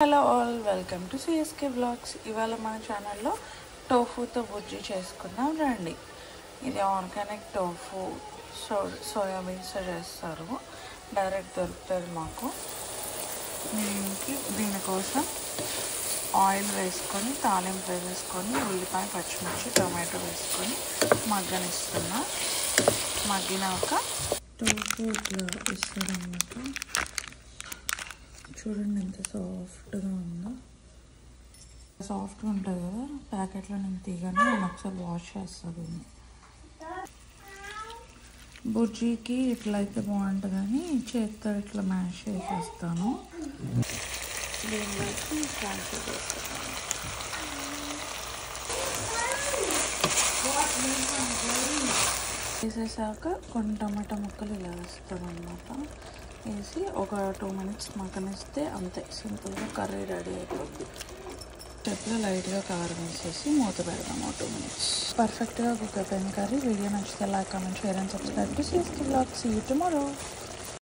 Hello all, welcome to CSK blogs. ఇవాళ మన ఛానల్లో టోఫూతో బుజ్జి చేసుకుందాం రండి. ఇది ఆర్గానిక్ టోఫూ సోయాబీన్స్తో చేస్తారు. డైరెక్ట్ దొరుకుతుంది మాకు. దీనికోసం ఆయిల్ వేసుకొని తాలింపు వేసుకొని ఉల్లిపాయ పచ్చిమిర్చి టొమాటో వేసుకొని మగ్గనిస్తున్నా. మగ్గినాక టోఫూ ఇట్లా ఇస్తారన్నమాట. చూడండి ఎంత సాఫ్ట్గా ఉందో. సాఫ్ట్గా ఉంటుంది కదా, ప్యాకెట్లో నేను తీయగానే నేను ఒకసారి వాష్ చేస్తాను. బుజ్జికి ఇట్లా అయితే బాగుంటుందని చేతితో ఇట్లా మ్యాష్ చేసేస్తాను. దీనిలోకి ట్రాన్స్ఫర్ చేస్తాను. వేసేసాక కొన్ని టమాటా ముక్కలు ఇలా వేస్తాను అన్నమాట. వేసి ఒక 2 minutes మగ్గనిస్తే అంతే, సింపుల్గా కర్రీ రెడీ అయిపోద్ది. స్టెప్లో లైట్గా కారం వేసేసి మూత పెడదాము 2 minutes. పర్ఫెక్ట్గా కుక్ అయిపోయిన కర్రీ. వీడియో నచ్చితే like, comment, share and subscribe to CSK blogs. See you tomorrow.